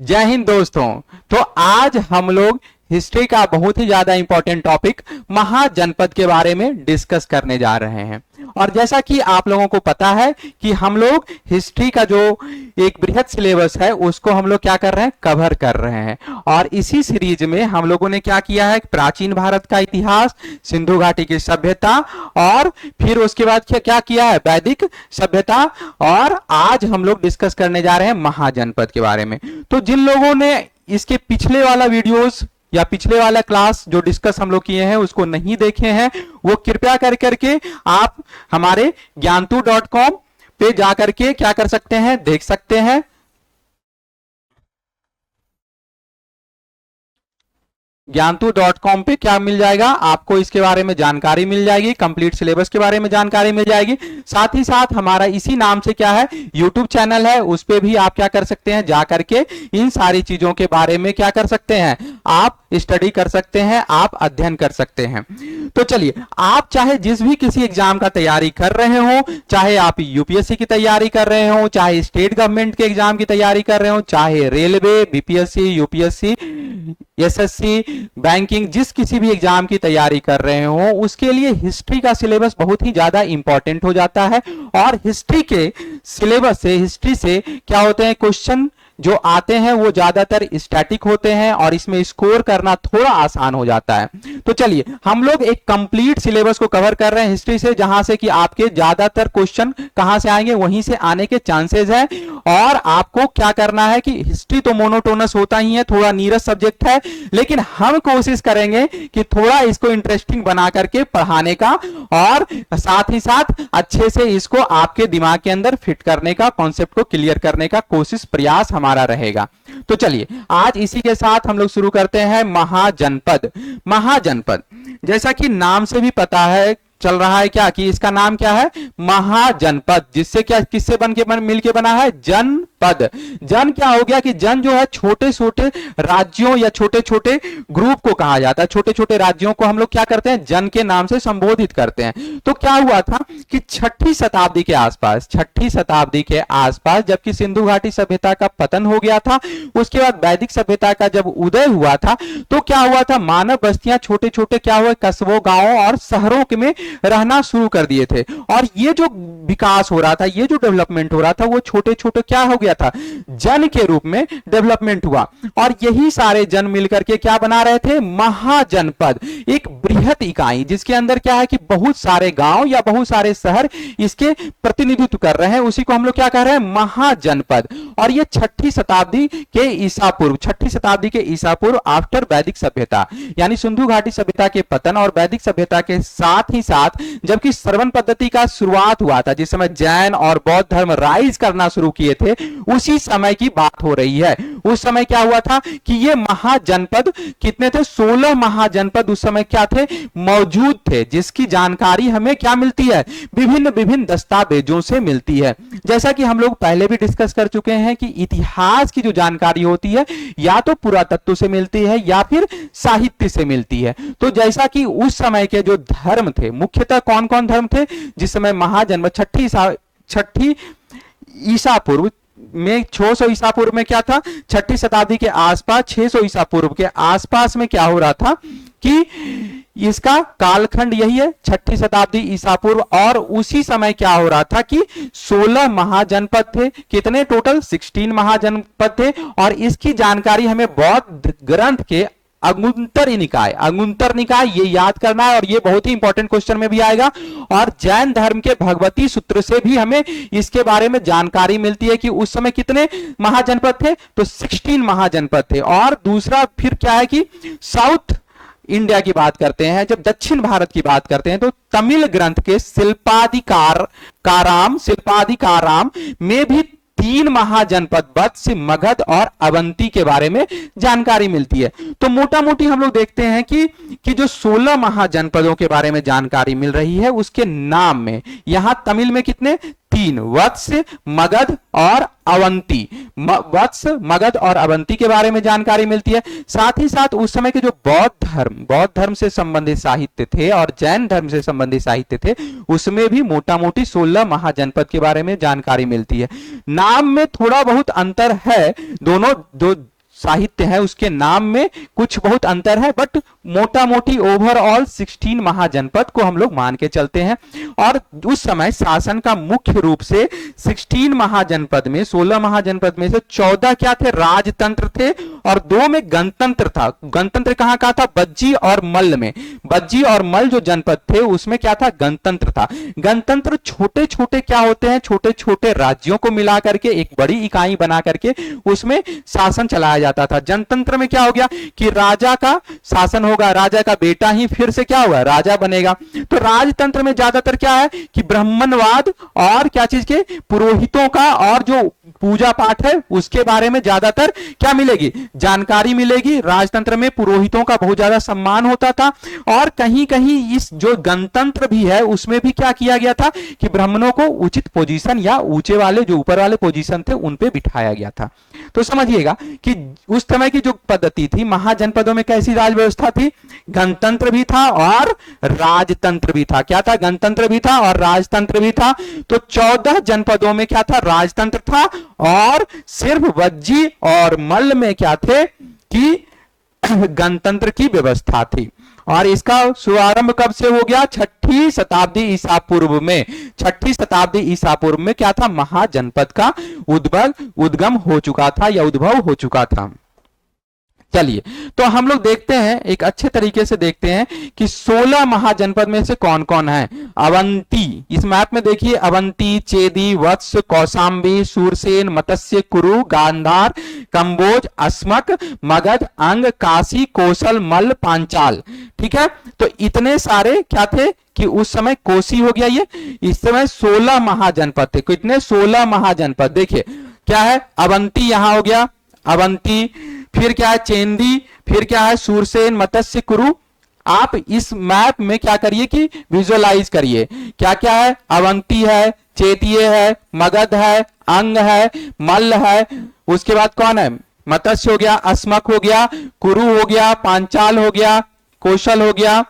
जय हिंद दोस्तों। तो आज हम लोग हिस्ट्री का बहुत ही ज्यादा इंपॉर्टेंट टॉपिक महाजनपद के बारे में डिस्कस करने जा रहे हैं। और जैसा कि आप लोगों को पता है कि हम लोग हिस्ट्री का जो एक बृहद सिलेबस है उसको हम लोग क्या कर रहे हैं, कवर कर रहे हैं। और इसी सीरीज में हम लोगों ने क्या किया है, प्राचीन भारत का इतिहास, सिंधु घाटी की सभ्यता, और फिर उसके बाद क्या किया है, वैदिक सभ्यता। और आज हम लोग डिस्कस करने जा रहे हैं महाजनपद के बारे में। तो जिन लोगों ने इसके पिछले वाला वीडियोस या पिछले वाला क्लास जो डिस्कस हम लोग किए हैं उसको नहीं देखे हैं, वो कृपया कर करके आप हमारे ज्ञानतु.com पे जाकर के क्या कर सकते हैं, देख सकते हैं। ज्ञानतु.com पे क्या मिल जाएगा आपको, इसके बारे में जानकारी मिल जाएगी, कंप्लीट सिलेबस के बारे में जानकारी मिल जाएगी। साथ ही साथ हमारा इसी नाम से क्या है, यूट्यूब चैनल है, उस पे भी आप क्या कर सकते हैं, जा करके इन सारी चीजों के बारे में क्या कर सकते हैं, आप स्टडी कर सकते हैं, आप अध्ययन कर सकते हैं। तो चलिए, आप चाहे जिस भी किसी एग्जाम का तैयारी कर रहे हो, चाहे आप यूपीएससी की तैयारी कर रहे हो, चाहे स्टेट गवर्नमेंट के एग्जाम की तैयारी कर रहे हो, चाहे railway, BPSC, UPSC, SSC, banking, जिस किसी भी एग्जाम की तैयारी कर रहे हो, उसके लिए हिस्ट्री का सिलेबस बहुत ही ज्यादा इंपॉर्टेंट हो जाता है। और हिस्ट्री के सिलेबस से, हिस्ट्री से क्या होते हैं, क्वेश्चन जो आते हैं वो ज्यादातर स्टैटिक होते हैं और इसमें स्कोर करना थोड़ा आसान हो जाता है। तो चलिए, हम लोग एक कंप्लीट सिलेबस को कवर कर रहे हैं हिस्ट्री से, जहां से कि आपके ज्यादातर क्वेश्चन कहां से आएंगे, वहीं से आने के चांसेस है। और आपको क्या करना है कि हिस्ट्री तो मोनोटोनस होता ही है, थोड़ा नीरस सब्जेक्ट है, लेकिन हम कोशिश करेंगे कि थोड़ा इसको इंटरेस्टिंग बना करके पढ़ाने का, और साथ ही साथ अच्छे से इसको आपके दिमाग के अंदर फिट करने का, कॉन्सेप्ट को क्लियर करने का कोशिश, प्रयास हमारा रहेगा। तो चलिए, आज इसी के साथ हम लोग शुरू करते हैं महाजनपद। महाजनपद, जैसा कि नाम से भी पता है, चल रहा है क्या कि इसका नाम क्या है, महाजनपद, जिससे क्या, किससे मिलके बना है, जनपद। जन क्या हो गया कि जन जो है छोटे छोटे राज्यों या छोटे छोटे ग्रुप को कहा जाता है। छोटे छोटे राज्यों को हम लोग क्या करते हैं, जन के नाम से संबोधित करते हैं। तो क्या हुआ था कि छठी शताब्दी के आसपास, छठी शताब्दी के आसपास, जबकि सिंधु घाटी सभ्यता का पतन हो गया था, उसके बाद वैदिक सभ्यता का जब उदय हुआ था, तो क्या हुआ था, मानव बस्तियां छोटे छोटे क्या हुए, कस्बों, गांवों और शहरों में रहना शुरू कर दिए थे। और ये जो विकास हो रहा था, ये जो डेवलपमेंट हो रहा था, वो छोटे छोटे क्या हो गया था, जन के रूप में डेवलपमेंट हुआ। और यही सारे जन मिलकर के क्या बना रहे थे, महाजनपद, एक बृहद इकाई, जिसके अंदर क्या है कि बहुत सारे गांव या बहुत सारे शहर इसके प्रतिनिधित्व कर रहे हैं, उसी को हम लोग क्या कह रहे हैं, महाजनपद। और ये छठी शताब्दी के ईसा पूर्व, छठी शताब्दी के ईसा पूर्व, आफ्टर वैदिक सभ्यता, यानी सिंधु घाटी सभ्यता के पतन और वैदिक सभ्यता के साथ ही साथ जबकि श्रवण पद्धति का शुरुआत हुआ था, जिस समय जैन और बौद्ध धर्म राइज करना शुरू किए थे, उसी समय की बात हो रही है। उस समय क्या हुआ था कि ये महाजनपद कितने थे, 16 महाजनपद उस समय क्या थे, मौजूद थे, जिसकी जानकारी हमें क्या मिलती है, विभिन्न विभिन्न दस्तावेजों से मिलती है। जैसा कि हम लोग पहले भी डिस्कस कर चुके हैं कि इतिहास की जो जानकारी होती है या तो पुरातत्व से मिलती है या फिर साहित्य से मिलती है। तो जैसा कि उस समय के जो धर्म थे, मुख्यतः कौन कौन धर्म थे, जिस समय महाजनपद छठी ईसा पूर्व में, 600 ईसा पूर्व में क्या था, छठी शताब्दी के आसपास, 600 ईसा पूर्व के आसपास में क्या हो रहा था कि इसका कालखंड यही है, छठी शताब्दी ईसा पूर्व। और उसी समय क्या हो रहा था कि 16 महाजनपद थे। कितने टोटल, 16 महाजनपद थे। और इसकी जानकारी हमें बौद्ध ग्रंथ के अंगुत्तर निकाय, अंगुत्तर निकाय, ये याद करना है, और ये बहुत ही इंपॉर्टेंट क्वेश्चन में भी आएगा। और जैन धर्म के भगवती सूत्र से भी हमें इसके बारे में जानकारी मिलती है कि उस समय कितने महाजनपद थे, तो 16 महाजनपद थे। और दूसरा फिर क्या है कि साउथ इंडिया की बात करते हैं, जब दक्षिण भारत की बात करते हैं, तो तमिल ग्रंथ के शिल्पाधिकाराम में भी 3 महाजनपद, वत्स, मगध और अवंती के बारे में जानकारी मिलती है। तो मोटा मोटी हम लोग देखते हैं कि जो 16 महाजनपदों के बारे में जानकारी मिल रही है, उसके नाम में यहां तमिल में कितने, 3, वत्स, मगध और अवंती। वत्स, मगध और अवंती के बारे में जानकारी मिलती है। साथ ही साथ उस समय के जो बौद्ध धर्म से संबंधित साहित्य थे और जैन धर्म से संबंधित साहित्य थे, उसमें भी मोटा मोटी 16 महाजनपद के बारे में जानकारी मिलती है। नाम में थोड़ा बहुत अंतर है, दोनों साहित्य है उसके नाम में कुछ बहुत अंतर है, बट मोटा मोटी ओवरऑल 16 महाजनपद को हम लोग मान के चलते हैं। और उस समय शासन का मुख्य रूप से 16 महाजनपद में 16 महाजनपद में से 14 क्या थे, राजतंत्र थे और 2 में गणतंत्र था। गणतंत्र कहां का था, बज्जी और मल्ल में। बज्जी और मल्ल जो जनपद थे उसमें क्या था, गणतंत्र था। गणतंत्र छोटे छोटे क्या होते हैं, छोटे छोटे राज्यों को मिला करके एक बड़ी इकाई बना करके उसमें शासन चलाया जाता था। जनतंत्र में क्या हो गया कि राजा का शासन होगा, राजा का बेटा ही फिर से क्या होगा, राजा बनेगा। तो राजतंत्र में ज्यादातर क्या है कि ब्राह्मणवाद और क्या चीज के, पुरोहितों का और जो पूजा पाठ है उसके बारे में ज्यादातर क्या मिलेगी, जानकारी मिलेगी। राजतंत्र में पुरोहितों का बहुत ज्यादा सम्मान होता था और कहीं कहीं इस जो गणतंत्र भी है उसमें भी क्या किया गया था कि ब्राह्मणों को उचित पोजीशन या ऊंचे वाले जो ऊपर वाले पोजीशन थे उन पे बिठाया गया था। तो समझिएगा कि उस समय की जो पद्धति थी, महाजनपदों में कैसी राज व्यवस्था थी, गणतंत्र भी था और राजतंत्र भी था। क्या था, गणतंत्र भी था और राजतंत्र भी था। तो 14 जनपदों में क्या था, राजतंत्र था और सिर्फ वज्जी और मल्ल में क्या थे कि गणतंत्र की व्यवस्था थी। और इसका शुभारंभ कब से हो गया, 6ठी शताब्दी ईसा पूर्व में। 6ठी शताब्दी ईसा पूर्व में क्या था, महाजनपद का उद्गम हो चुका था या उद्भव हो चुका था। चलिए तो हम लोग देखते हैं, एक अच्छे तरीके से देखते हैं कि 16 महाजनपद में से कौन कौन है। अवंती, इस मैप में देखिए, अवंती, चेदी, वत्स, कौशाम्बी, सूरसेन, मत्स्य, कुरु, गांधार, कंबोज, अस्मक, मगध, अंग, काशी, कौशल, मल्ल, पांचाल। ठीक है, तो इतने सारे क्या थे कि उस समय कोसी हो गया ये। इस समय 16 महाजनपद थे। कितने, 16 महाजनपद। देखिए क्या है, अवंती यहां हो गया, अवंती, फिर क्या है चेंदी, फिर क्या है सूरसेन, मत्स्य, कुरु। आप इस मैप में क्या करिए कि विजुअलाइज करिए, क्या क्या है, अवंती है, चेतीय है, मगध है, अंग है, मल्ल है, उसके बाद कौन है, मत्स्य हो गया, अस्मक हो गया, कुरु हो गया, पांचाल हो गया, कौशल हो गया,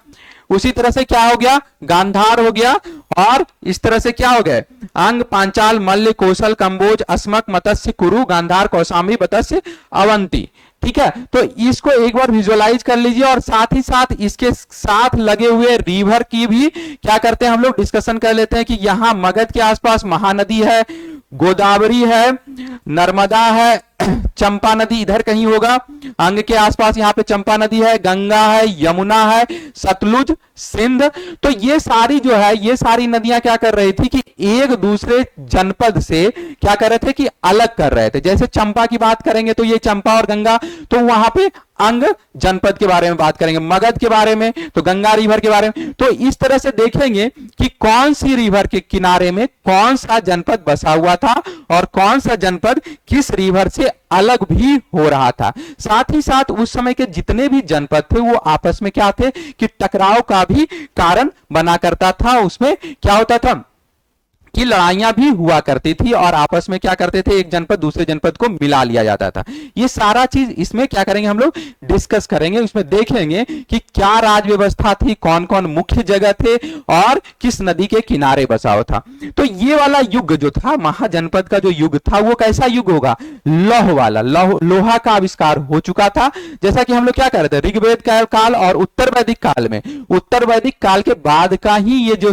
उसी तरह से क्या हो गया, गांधार हो गया, और इस तरह से क्या हो गए, अंग, पांचाल, मल्ल, कौशल, कंबोज, अस्मक, मत्स्य, कुरु, गांधार, कौशाम्बी, मत्स्य, अवंती। ठीक है, तो इसको एक बार विजुअलाइज कर लीजिए और साथ ही साथ इसके साथ लगे हुए रिवर की भी क्या करते हैं हम लोग, डिस्कशन कर लेते हैं कि यहां मगध के आसपास महानदी है, गोदावरी है, नर्मदा है, चंपा नदी इधर कहीं होगा, अंग के आसपास यहाँ पे चंपा नदी है, गंगा है, यमुना है, सतलुज, सिंध। तो ये सारी जो है, ये सारी नदियां क्या कर रही थी कि एक दूसरे जनपद से क्या कर रहे थे कि अलग कर रहे थे। जैसे चंपा की बात करेंगे तो ये चंपा और गंगा, तो वहां पे अंग जनपद के बारे में बात करेंगे, मगध के बारे में तो गंगा रिवर के बारे में। तो इस तरह से देखेंगे कि कौन सी रिवर के किनारे में कौन सा जनपद बसा हुआ था और कौन सा जनपद किस रिवर से अलग भी हो रहा था। साथ ही साथ उस समय के जितने भी जनपद थे वो आपस में क्या थे कि टकराव का भी कारण बना करता था। उसमें क्या होता था कि लड़ाइयां भी हुआ करती थी और आपस में क्या करते थे, एक जनपद दूसरे जनपद को मिला लिया जाता था। ये सारा चीज इसमें क्या करेंगे हम लोग, डिस्कस करेंगे, उसमें देखेंगे कि क्या राज व्यवस्था थी, कौन कौन मुख्य जगह थे और किस नदी के किनारे बसा हुआ था। तो ये वाला युग जो था, महाजनपद का जो युग था, वो कैसा युग होगा, लौह वाला। लोहा का आविष्कार हो चुका था। जैसा कि हम लोग क्या कर रहे थे, ऋग्वेद काल और उत्तर वैदिक काल में, उत्तर वैदिक काल के बाद का ही ये जो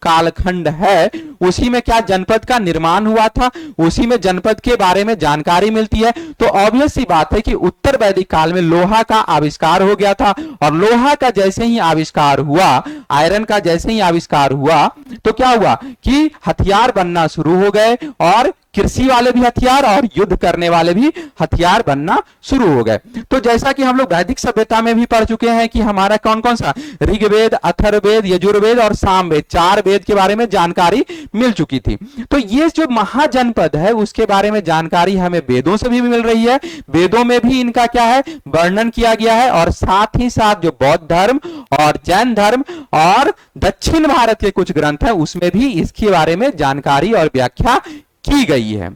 कालखंड है, उसी में क्या जनपद का निर्माण हुआ था, उसी में जनपद के बारे में जानकारी मिलती है। तो ऑब्वियस सी बात है कि उत्तर वैदिक काल में लोहा का आविष्कार हो गया था और लोहा का जैसे ही आविष्कार हुआ, आयरन का जैसे ही आविष्कार हुआ, तो क्या हुआ कि हथियार बनना शुरू हो गए और कृषि वाले भी हथियार और युद्ध करने वाले भी हथियार बनना शुरू हो गए। तो जैसा कि हम लोग वैदिक सभ्यता में भी पढ़ चुके हैं कि हमारा कौन कौन सा, ऋग्वेद, अथर्ववेद, यजुर्वेद और सामवेद, 4 वेद के बारे में जानकारी मिल चुकी थी। तो ये जो महाजनपद है उसके बारे में जानकारी हमें वेदों से भी मिल रही है। वेदों में भी इनका क्या है, वर्णन किया गया है और साथ ही साथ जो बौद्ध धर्म और जैन धर्म और दक्षिण भारत के कुछ ग्रंथ है उसमें भी इसके बारे में जानकारी और व्याख्या की गई है।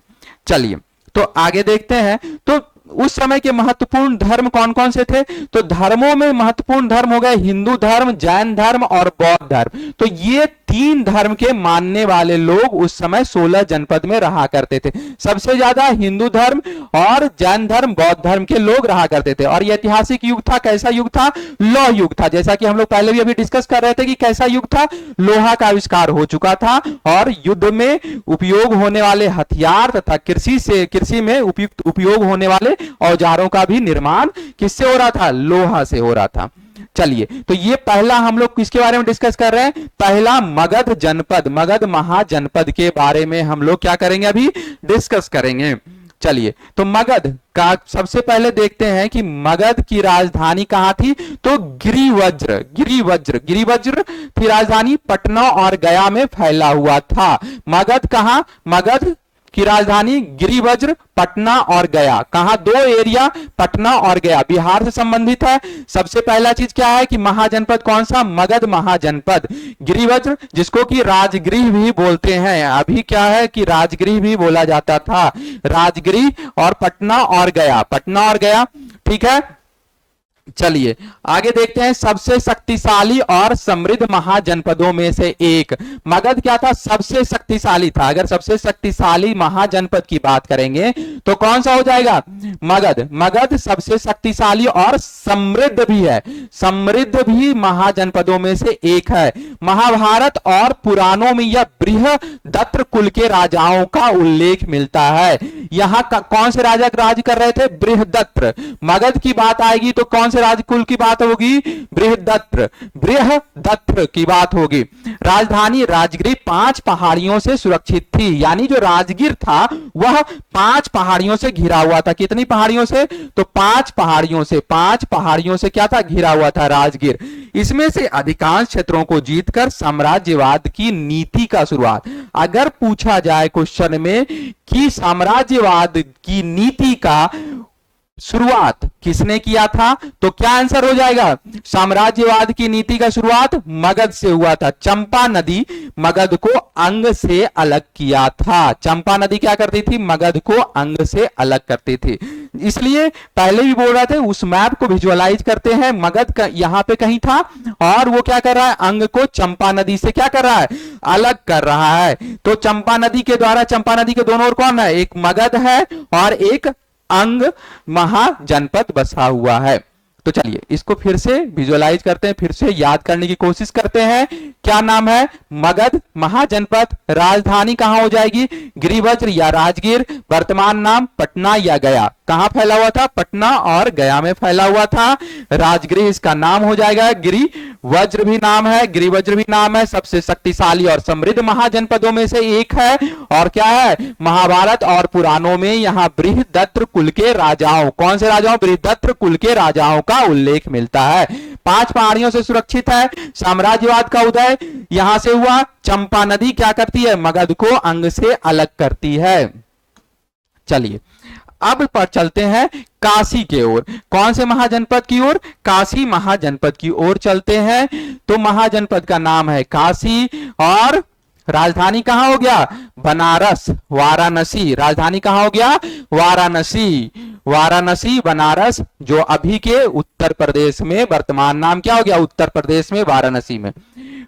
चलिए तो आगे देखते हैं। तो उस समय के महत्वपूर्ण धर्म कौन कौन से थे, तो धर्मों में महत्वपूर्ण धर्म हो गए हिंदू धर्म, जैन धर्म और बौद्ध धर्म। तो ये तीन धर्म के मानने वाले लोग उस समय 16 जनपद में रहा करते थे। सबसे ज्यादा हिंदू धर्म और जैन धर्म, बौद्ध धर्म के लोग रहा करते थे। और यह ऐतिहासिक युग था। कैसा युग था? लौह युग था। जैसा कि हम लोग पहले भी अभी डिस्कस कर रहे थे कि कैसा युग था, लोहा का आविष्कार हो चुका था और युद्ध में उपयोग होने वाले हथियार तथा कृषि में उपयुक्त उपयोग होने वाले औजारों का भी निर्माण किससे हो रहा था? लोहा से हो रहा था। चलिए, तो ये पहला हम लोग किसके बारे में डिस्कस कर रहे हैं? पहला मगध जनपद, मगध महाजनपद के बारे में हम लोग क्या करेंगे? अभी डिस्कस करेंगे। चलिए, तो मगध का सबसे पहले देखते हैं कि मगध की राजधानी कहां थी। तो गिरिवज्र की राजधानी पटना और गया में फैला हुआ था। मगध कहां? मगध की राजधानी गिरिवज्र, पटना और गया। कहां? दो एरिया, पटना और गया, बिहार से संबंधित है। सबसे पहला चीज क्या है कि महाजनपद कौन सा? मगध महाजनपद। गिरिवज्र, जिसको कि राजगृह भी बोलते हैं, अभी क्या है कि राजगृह भी बोला जाता था, राजगृह, और पटना और गया, पटना और गया, ठीक है। चलिए आगे देखते हैं। सबसे शक्तिशाली और समृद्ध महाजनपदों में से एक मगध क्या था? सबसे शक्तिशाली था। अगर सबसे शक्तिशाली महाजनपद की बात करेंगे तो कौन सा हो जाएगा? मगध। मगध सबसे शक्तिशाली और समृद्ध भी है, समृद्ध भी महाजनपदों में से एक है। महाभारत और पुराणों में यह बृहदत्त कुल के राजाओं का उल्लेख मिलता है। यहां कौन से राजा राज कर रहे थे? बृहदत्त। मगध की बात आएगी तो कौन से राजकुल की बात होगी? बृहदत्त की बात होगी। राजधानी राजगीर 5 पहाड़ियों से सुरक्षित थी, यानी जो राजगीर था वह 5 पहाड़ियों से घिरा हुआ था। कितनी पहाड़ियों से? तो 5 पहाड़ियों से, 5 पहाड़ियों से क्या था? घिरा हुआ था राजगीर। इसमें से अधिकांश क्षेत्रों को जीतकर साम्राज्यवाद की नीति का शुरुआत। अगर पूछा जाए क्वेश्चन में कि साम्राज्यवाद की नीति का शुरुआत किसने किया था, तो क्या आंसर हो जाएगा? साम्राज्यवाद की नीति का शुरुआत मगध से हुआ था। चंपा नदी मगध को अंग से अलग किया था। चंपा नदी क्या करती थी? मगध को अंग से अलग करती थी। इसलिए पहले भी बोल रहे थे, उस मैप को विजुअलाइज करते हैं। मगध का यहां पे कहीं था और वो क्या कर रहा है? अंग को चंपा नदी से क्या कर रहा है? अलग कर रहा है। तो चंपा नदी के द्वारा, चंपा नदी के दोनों ओर कौन है? एक मगध है और एक अंग महाजनपद बसा हुआ है। तो चलिए इसको फिर से विजुअलाइज करते हैं, फिर से याद करने की कोशिश करते हैं। क्या नाम है? मगध महाजनपद। राजधानी कहां हो जाएगी? गिरिवज्र या राजगीर। वर्तमान नाम पटना या गया। कहां फैला हुआ था? पटना और गया में फैला हुआ था। राजगृह इसका नाम हो जाएगा। गिरिवज्र भी नाम है, गिरिवज्र भी नाम है। सबसे शक्तिशाली और समृद्ध महाजनपदों में से एक है। और क्या है? महाभारत और पुराणों में यहां बृहदत्त कुल के राजाओं, कौन से राजाओं? बृहदत्त कुल के राजाओं का उल्लेख मिलता है। 5 पहाड़ियों से सुरक्षित है। साम्राज्यवाद का उदय यहां से हुआ। चंपा नदी क्या करती है? मगध को अंग से अलग करती है। चलिए अब पर चलते हैं काशी के ओर। कौन से महाजनपद की ओर? काशी महाजनपद की ओर चलते हैं। तो महाजनपद का नाम है काशी और राजधानी कहां हो गया? बनारस, वाराणसी। राजधानी कहां हो गया? वाराणसी। वाराणसी, बनारस, जो अभी के उत्तर प्रदेश में, वर्तमान नाम क्या हो गया? उत्तर प्रदेश में वाराणसी में।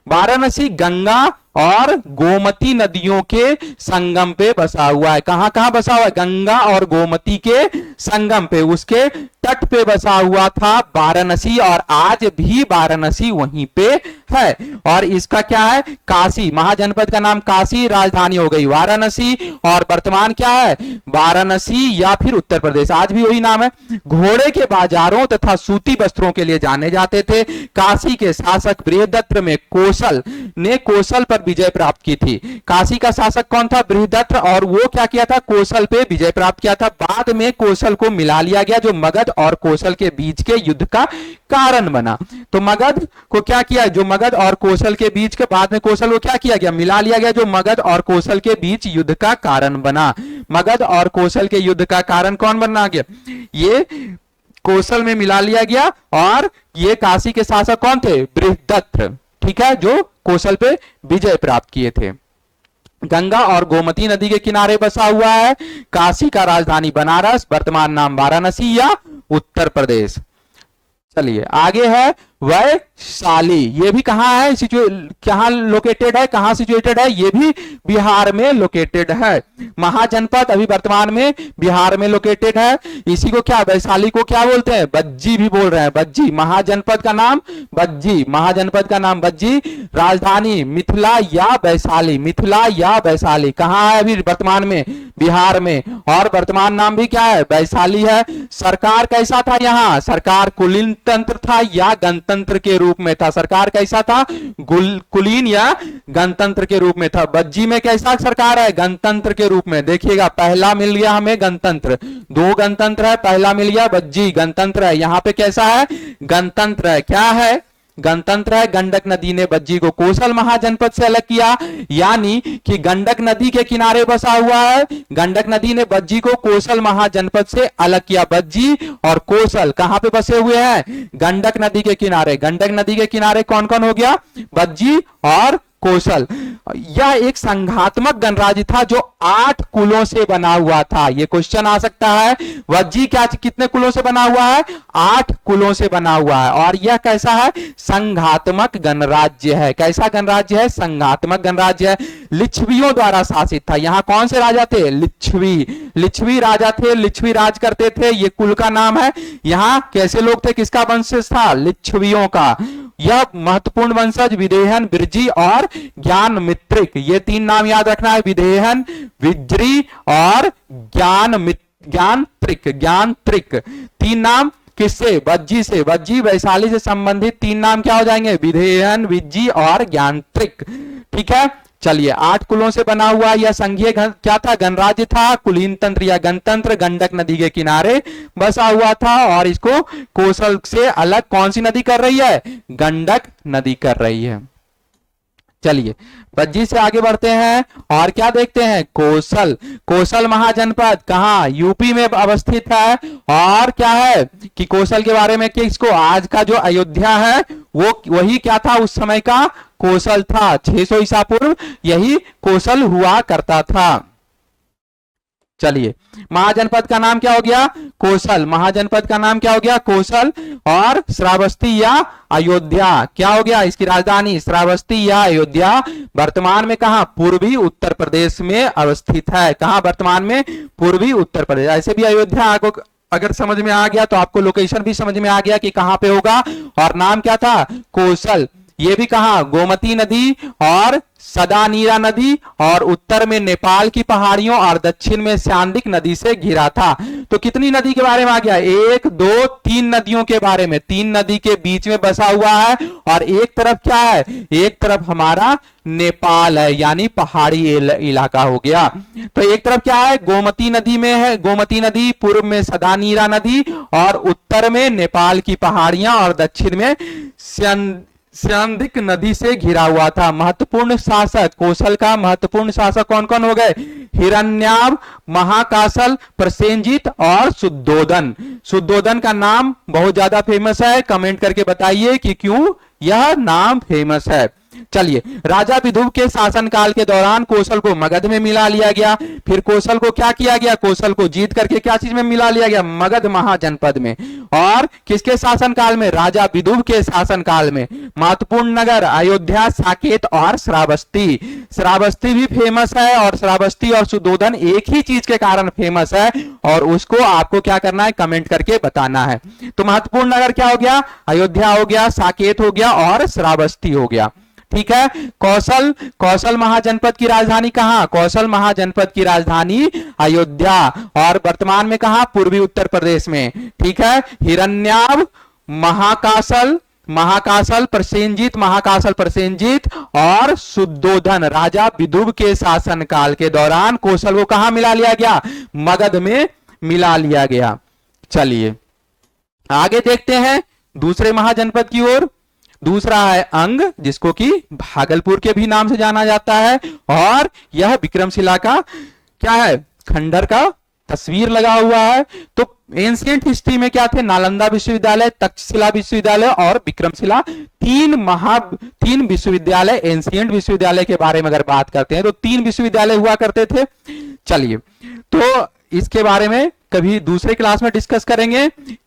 वाराणसी गंगा और गोमती नदियों के संगम पे बसा हुआ है। कहां कहां बसा हुआ है? गंगा और गोमती के संगम पे, उसके तट पे बसा हुआ था वाराणसी, और आज भी वाराणसी वहीं पे है। और इसका क्या है? काशी। महाजनपद का नाम काशी, राजधानी हो गई वाराणसी, और वर्तमान क्या है? वाराणसी या फिर उत्तर प्रदेश, आज भी वही नाम है। घोड़े के बाजारों तथा सूती वस्त्रों के लिए जाने जाते थे। काशी के शासक बृहदत्त में कौशल ने कौशल पर विजय प्राप्त की थी। काशी का शासक कौन था? बृहदत्त, और वो क्या किया था? कौशल पे विजय प्राप्त किया था। बाद में कौशल को मिला लिया गया, जो मगध और कौशल के बीच के युद्ध का कारण बना। तो मगध को क्या किया? जो मगध और कौशल के बीच के, बाद में कौशल को क्या किया गया? मिला लिया गया, जो मगध और कौशल के बीच युद्ध का कारण बना। मगध और कौशल के युद्ध का कारण कौन बना गया? ये कौशल में मिला लिया गया। और ये काशी के शासक कौन थे? बृहदत्त, ठीक है, जो कौशल पे विजय प्राप्त किए थे। गंगा और गोमती नदी के किनारे बसा हुआ है। काशी का राजधानी बनारस, वर्तमान नाम वाराणसी या उत्तर प्रदेश। चलिए आगे है वैशाली। ये भी कहाँ है, कहाँ लोकेटेड है, कहाँ सिचुएटेड है, ये भी बिहार में लोकेटेड है। महाजनपद अभी वर्तमान में बिहार में लोकेटेड है। इसी को क्या, वैशाली को क्या बोलते हैं, बज्जी भी बोल रहे हैं, बज्जी। महाजनपद का नाम बज्जी, महाजनपद का नाम बज्जी। राजधानी मिथिला या वैशाली, मिथिला या वैशाली कहाँ है अभी वर्तमान में, बिहार में, और वर्तमान नाम भी क्या है, वैशाली है। सरकार कैसा था यहाँ, सरकार कुलीन तंत्र था या गणतंत्र के रूप में था, सरकार कैसा था, कुलीन या गणतंत्र के रूप में था। बज्जी में कैसा सरकार है, गणतंत्र के रूप में। देखिएगा पहला मिल गया हमें गणतंत्र, दो गणतंत्र है, पहला मिल गया बज्जी गणतंत्र है, यहाँ पे कैसा है, गणतंत्र है, क्या है, गणतंत्र है। गंडक नदी ने बज्जी को कोसल महाजनपद से अलग किया, यानी कि गंडक नदी के किनारे बसा हुआ है, गंडक नदी ने बज्जी को कोसल महाजनपद से अलग किया। बज्जी और कोसल कहां पे बसे हुए हैं, गंडक नदी के किनारे। गंडक नदी के किनारे कौन कौन हो गया, बज्जी और कोसल। यह एक संघात्मक गणराज्य था जो 8 कुलों से बना हुआ था। यह क्वेश्चन आ सकता है, वज्जी क्या कितने कुलों से बना हुआ है, 8 कुलों से बना हुआ है। और यह कैसा है, संघात्मक गणराज्य है। कैसा गणराज्य है, संघात्मक गणराज्य है। लिच्छवियों द्वारा शासित था। यहां कौन से राजा थे, लिच्छवी, लिच्छवी राजा थे, लिच्छवी राज करते थे, ये कुल का नाम है। यहां कैसे लोग थे, किसका वंशज था, लिच्छवियों का। यह महत्वपूर्ण वंशज विदेहन, बिरजी और ज्ञान मित्रिक, ये 3 नाम याद रखना है, विदेहन, विज्री और ज्ञानत्रिक। 3 नाम किससे, वज्जी से, वज्जी वैशाली से संबंधित 3 नाम क्या हो जाएंगे, विधेयन, विज्जी और ज्ञानत्रिक। ठीक है, चलिए 8 कुलों से बना हुआ यह संघीय क्या था, गणराज्य था, कुलीन तंत्र या गणतंत्र, गंडक नदी के किनारे बसा हुआ था। और इसको कोसल से अलग कौन सी नदी कर रही है, गंडक नदी कर रही है। चलिए बज्जी से आगे बढ़ते हैं और क्या देखते हैं, कोसल। कोसल महाजनपद कहां, यूपी में अवस्थित है। और क्या है कि कोसल के बारे में कि इसको आज का जो अयोध्या है वो वही क्या था, उस समय का कोसल था। 600 ईसा पूर्व यही कोसल हुआ करता था। चलिए महाजनपद का नाम क्या हो गया, कोसल। महाजनपद का नाम क्या हो गया, कोसल। और श्रावस्ती या अयोध्या क्या हो गया, इसकी राजधानी श्रावस्ती या अयोध्या वर्तमान में कहां, पूर्वी उत्तर प्रदेश में अवस्थित है। कहां, वर्तमान में पूर्वी उत्तर प्रदेश। ऐसे भी अयोध्या आपको अगर समझ में आ गया तो आपको लोकेशन भी समझ में आ गया कि कहां पे होगा। और नाम क्या था, कोसल। ये भी कहां, गोमती नदी और सदानीरा नदी, और उत्तर में नेपाल की पहाड़ियों और दक्षिण में स्यांदिक नदी से घिरा था। तो कितनी नदी के बारे में आ गया, 1 2 3 नदियों के बारे में। 3 नदी के बीच में बसा हुआ है। और एक तरफ क्या है, एक तरफ हमारा नेपाल है, यानी पहाड़ी इलाका हो गया। तो एक तरफ क्या है, गोमती नदी में है, गोमती नदी, पूर्व में सदानीरा नदी, और उत्तर में नेपाल की पहाड़ियां, और दक्षिण में स्यांदिक नदी से घिरा हुआ था। महत्वपूर्ण शासक कोसल का महत्वपूर्ण शासक कौन कौन हो गए, हिरण्याव, महाकासल, प्रसेनजीत और शुद्धोदन। शुद्धोदन का नाम बहुत ज्यादा फेमस है, कमेंट करके बताइए कि क्यों यह नाम फेमस है। चलिए राजा विदुर के शासनकाल के दौरान कोसल को मगध में मिला लिया गया। फिर कोसल को क्या किया गया, कोसल को जीत करके क्या चीज में मिला लिया गया, मगध महाजनपद में। और किसके शासनकाल में, राजा विदुर के शासनकाल में। महत्वपूर्ण नगर अयोध्या, साकेत और श्रावस्ती। श्रावस्ती भी फेमस है, और श्रावस्ती और शुद्धोदन एक ही चीज के कारण फेमस है, और उसको आपको क्या करना है, कमेंट करके बताना है। तो महत्वपूर्ण नगर क्या हो गया, अयोध्या हो गया, साकेत हो गया और श्रावस्ती हो गया। ठीक है, कौशल महाजनपद की राजधानी कहां, कौशल महाजनपद की राजधानी अयोध्या, और वर्तमान में कहां, पूर्वी उत्तर प्रदेश में। ठीक है, हिरण्याव, महाकासल प्रसेनजीत, महाकासल प्रसेनजीत और शुद्धोदन राजा विदुर के शासनकाल के दौरान कौशल को कहां मिला लिया गया, मगध में मिला लिया गया। चलिए आगे देखते हैं दूसरे महाजनपद की ओर। दूसरा है अंग, जिसको कि भागलपुर के भी नाम से जाना जाता है। और यह विक्रमशिला का क्या है, खंडर का तस्वीर लगा हुआ है। तो एंशिएंट हिस्ट्री में क्या थे, नालंदा विश्वविद्यालय, तक्षशिला विश्वविद्यालय और विक्रमशिला, 3 विश्वविद्यालय, एंशिएंट विश्वविद्यालय के बारे में अगर बात करते हैं तो 3 विश्वविद्यालय हुआ करते थे। चलिए तो इसके बारे में कभी दूसरे क्लास में डिस्कस करेंगे,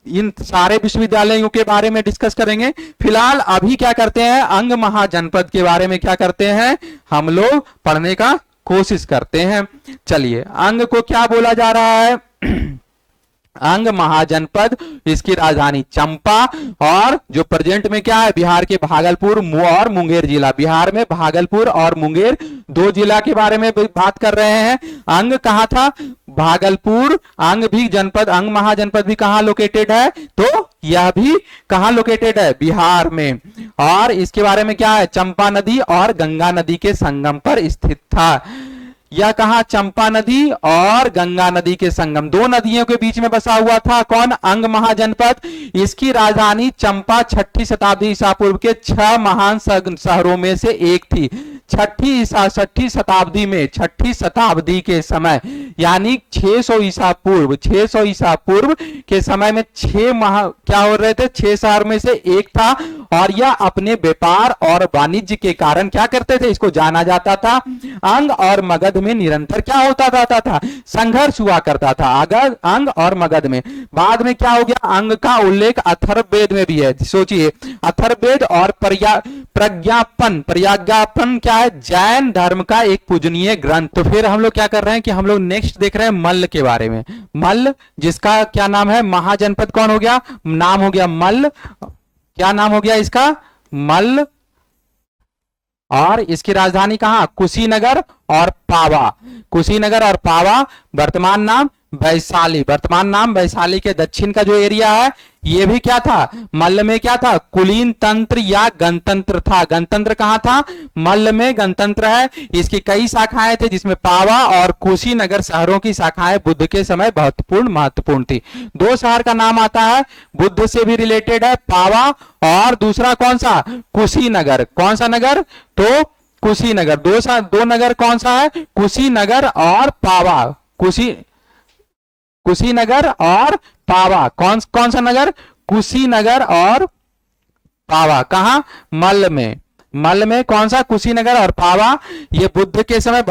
इन सारे विश्वविद्यालयों के बारे में डिस्कस करेंगे। फिलहाल अभी क्या करते हैं, अंग महाजनपद के बारे में क्या करते हैं, हम लोग पढ़ने का कोशिश करते हैं। चलिए, अंग को क्या बोला जा रहा है, अंग महाजनपद, इसकी राजधानी चंपा, और जो प्रेजेंट में क्या है, बिहार के भागलपुर और मुंगेर जिला, बिहार में भागलपुर और मुंगेर दो जिला के बारे में बात कर रहे हैं। अंग कहाँ था, भागलपुर, अंग भी जनपद, अंग महाजनपद भी कहाँ लोकेटेड है, तो यह भी कहाँ लोकेटेड है, बिहार में। और इसके बारे में क्या है, चंपा नदी और गंगा नदी के संगम पर स्थित था। यह कहा, चंपा नदी और गंगा नदी के संगम, दो नदियों के बीच में बसा हुआ था कौन, अंग महाजनपद। इसकी राजधानी चंपा 6ठी शताब्दी ईसा पूर्व के 6 महान शहरों में से एक थी। छठी शताब्दी में, छठी शताब्दी के समय, यानी 600 ईसा पूर्व, 600 ईसा पूर्व के समय में 6 क्या हो रहे थे, 6 शहर में से एक था। और यह अपने व्यापार और वाणिज्य के कारण क्या करते थे, इसको जाना जाता था। अंग और मगध में निरंतर क्या होता रहता था, संघर्ष हुआ करता था, अगर अंग और मगध में। बाद में क्या हो गया, अंग का उल्लेख अथर्ववेद में भी है। सोचिए, अथर्ववेद और प्रज्ञापन, प्रज्ञापन क्या है, जैन धर्म का एक पूजनीय ग्रंथ। तो फिर हम लोग क्या कर रहे हैं कि हम लोग नेक्स्ट देख रहे हैं मल्ल के बारे में। मल्ल, जिसका क्या नाम है, महाजनपद कौन हो गया, नाम हो गया मल्ल। क्या नाम हो गया इसका, मल्ल। और इसकी राजधानी कहां, कुशीनगर और पावा, कुशीनगर और पावा। वर्तमान नाम वैशाली, वर्तमान नाम वैशाली के दक्षिण का जो एरिया है, ये भी क्या था, मल्ल में क्या था, कुलीन तंत्र या गणतंत्र था। गणतंत्र कहां था, मल्ल में गणतंत्र है। इसकी कई शाखाएं थे, जिसमें पावा और कुशीनगर शहरों की शाखाएं बुद्ध के समय महत्वपूर्ण थी। दो शहर का नाम आता है, बुद्ध से भी रिलेटेड है, पावा, और दूसरा कौन सा, कुशीनगर। कौन सा नगर, तो कुशीनगर। दो नगर कौन सा है, कुशीनगर और पावा। कुशीनगर और पावा, कौन सा नगर, कुशीनगर और पावा। कहां, मल्ल में। मल्ल में कौन सा, कुशीनगर और पावा। ये बुद्ध के समय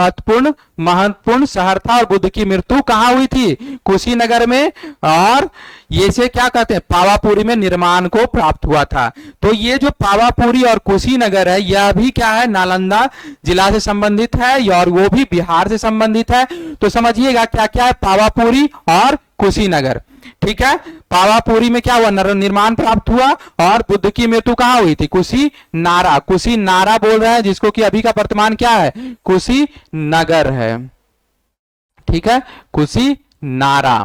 महत्वपूर्ण शहर था। और बुद्ध की मृत्यु कहां हुई थी, कुशीनगर में। और ये से क्या कहते हैं, पावापुरी में निर्माण को प्राप्त हुआ था। तो ये जो पावापुरी और कुशीनगर है, यह भी क्या है, नालंदा जिला से संबंधित है, और वो भी बिहार से संबंधित है। तो समझिएगा क्या क्या है, पावापुरी और कुशीनगर। ठीक है, पावापुरी में क्या हुआ, निर्माण प्राप्त हुआ। और बुद्ध की मृत्यु कहां हुई थी, कुशीनारा। कुशीनारा बोल रहे हैं, जिसको कि अभी का वर्तमान क्या है, कुशीनगर है। ठीक है, कुशीनारा,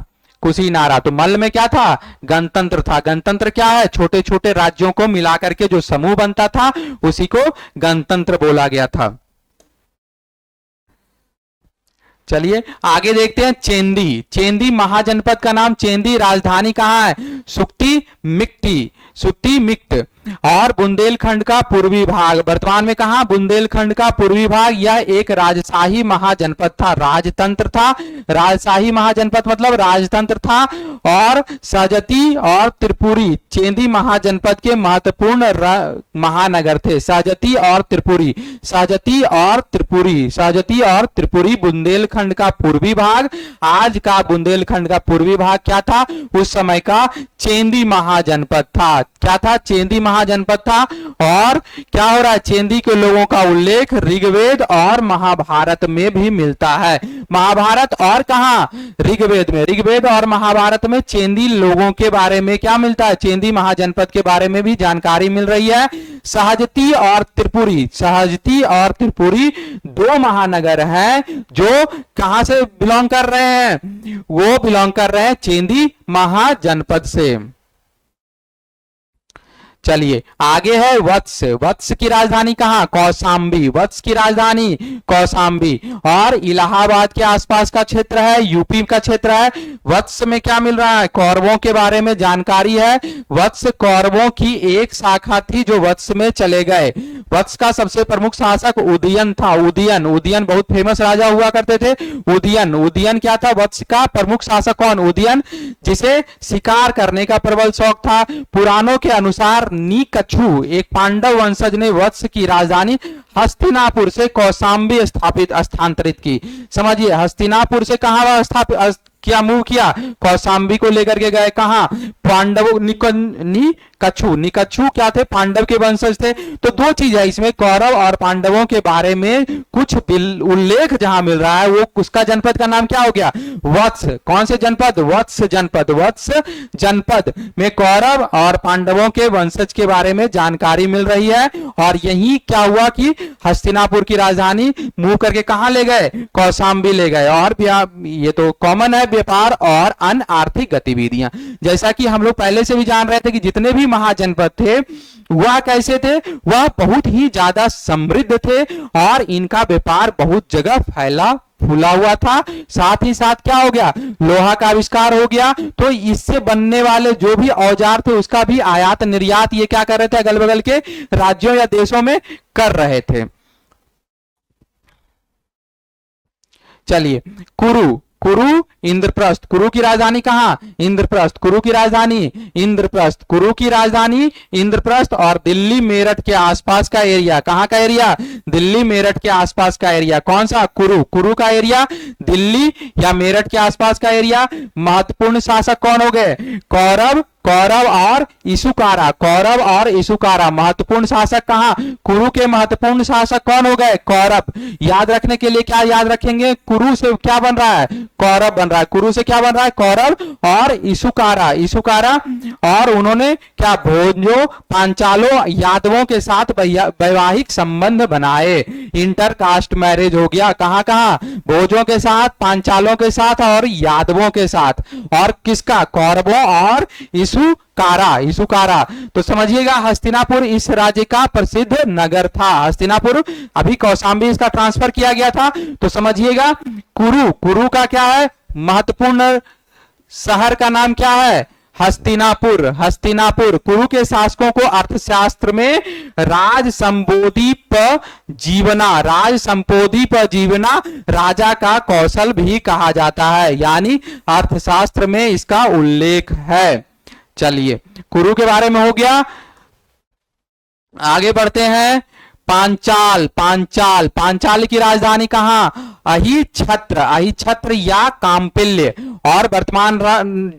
कुशीनारा। तो मल्ल में क्या था, गणतंत्र था। गणतंत्र क्या है, छोटे छोटे राज्यों को मिलाकर के जो समूह बनता था, उसी को गणतंत्र बोला गया था। चलिए आगे देखते हैं, चेंदी। चेंदी महाजनपद का नाम, चेंदी राजधानी कहां है, सुत्ती मिक्ट। और बुंदेलखंड का पूर्वी भाग, वर्तमान में कहा, बुंदेलखंड का पूर्वी भाग। यह एक राजशाही महाजनपद था, राजतंत्र था। राजशाही महाजनपद मतलब राजतंत्र था। और सहजती और त्रिपुरी चेंदी महाजनपद के महत्वपूर्ण महानगर थे। सहजती और त्रिपुरी, सहजती और त्रिपुरी, सहजती और त्रिपुरी बुंदेलखंड का पूर्वी भाग। आज का बुंदेलखंड का पूर्वी भाग क्या था, उस समय का चेंदी महाजनपद था। क्या था, चेंदी महाजनपद था। और क्या हो रहा है, चेंदी के लोगों का उल्लेख ऋग्वेद और महाभारत में भी मिलता है। महाभारत और कहां, ऋग्वेद में। ऋग्वेद और महाभारत में चेंदी लोगों के बारे में क्या मिलता है, चेंदी महाजनपद के बारे में भी जानकारी मिल रही है। सहजती और त्रिपुरी, सहजती और त्रिपुरी दो महानगर हैं जो कहां से बिलोंग कर रहे हैं, वो बिलोंग कर रहे हैं चेंदी महाजनपद से। चलिए आगे है वत्स। वत्स की राजधानी कहां, कौशांबी। वत्स की राजधानी कौशांबी। और इलाहाबाद के आसपास का क्षेत्र है, यूपी का क्षेत्र है। वत्स में क्या मिल रहा है, कौरवों के बारे में जानकारी है। वत्स कौरवों की एक शाखा थी जो वत्स में चले गए। वत्स का सबसे प्रमुख शासक उदयन था। उदयन बहुत फेमस राजा हुआ करते थे। उदयन क्या था, वत्स का प्रमुख शासक कौन, उदयन, जिसे शिकार करने का प्रबल शौक था। पुराणों के अनुसार नीकछु एक पांडव वंशज ने वत्स की राजधानी हस्तिनापुर से कौशांबी स्थांतरित की। समझिए, हस्तिनापुर से कहां क्या मूव किया, कौशाम्बी को लेकर के गए कहां, पांडवों निकच्छु क्या थे, पांडव के वंशज थे। तो दो चीज है इसमें, कौरव और पांडवों के बारे में कुछ उल्लेख जहां मिल रहा है, वो उसका जनपद का नाम क्या हो गया, वत्स। कौन से जनपद, वत्स जनपद। वत्स जनपद में कौरव और पांडवों के वंशज के बारे में जानकारी मिल रही है। और यही क्या हुआ कि हस्तिनापुर की राजधानी मूव करके कहां ले गए, कौशाम्बी ले गए। और ये तो कॉमन है, व्यापार और अन्य आर्थिक गतिविधियां। जैसा कि हम लोग पहले से भी जान रहे थे कि जितने भी महाजनपद थे वह कैसे थे, वह बहुत ही ज्यादा समृद्ध थे और इनका व्यापार बहुत जगह फैला फूला हुआ था। साथ ही साथ क्या हो गया, लोहा का आविष्कार हो गया। तो इससे बनने वाले जो भी औजार थे उसका भी आयात निर्यात ये क्या कर रहे थे, अगल बगल के राज्यों या देशों में कर रहे थे। चलिए, कुरु, कुरु इंद्रप्रस्थ, कुरु की राजधानी कहां, इंद्रप्रस्थ, कुरु की राजधानी इंद्रप्रस्थ, कुरु की राजधानी इंद्रप्रस्थ। और दिल्ली मेरठ के आसपास का एरिया, कहां का एरिया, दिल्ली मेरठ के आसपास का एरिया कौन सा, कुरु, कुरु का एरिया दिल्ली या मेरठ के आसपास का एरिया। महत्वपूर्ण शासक कौन हो गए, कौरव, कौरव और इशुकारा, कौरव और इशुकारा महत्वपूर्ण शासक कहां, कुरु के महत्वपूर्ण शासक कौन हो गए, कौरव। याद रखने के लिए क्या याद रखेंगे, कुरु से क्या बन रहा है, कौरव बन रहा है, कुरु से क्या बन रहा है, कौरव और इशुकारा, इशुकारा। और उन्होंने क्या, भोजों, पांचालों, यादवों के साथ वैवाहिक संबंध बनाए। इंटरकास्ट मैरिज हो गया, कहां कहां, भोजों के साथ, पांचालों के साथ और यादवों के साथ। और किसका, कौरवों और इशुकारा, इशुकारा। तो समझिएगा हस्तिनापुर इस राज्य का प्रसिद्ध नगर था। हस्तिनापुर, अभी कौशाम्बी इसका ट्रांसफर किया गया था। तो समझिएगा कुरु, कुरु का क्या है, महत्वपूर्ण शहर का नाम क्या है, हस्तिनापुर, हस्तिनापुर। कुरु के शासकों को अर्थशास्त्र में राज संबोधिप जीवना, राज संबोधिप जीवना राजा का कौशल भी कहा जाता है, यानी अर्थशास्त्र में इसका उल्लेख है। चलिए, कुरु के बारे में हो गया। आगे बढ़ते हैं, पांचाल, पांचाल, पांचाल की राजधानी कहां, अहिछत्र, अहिछत्र या काम्पिल्य। और वर्तमान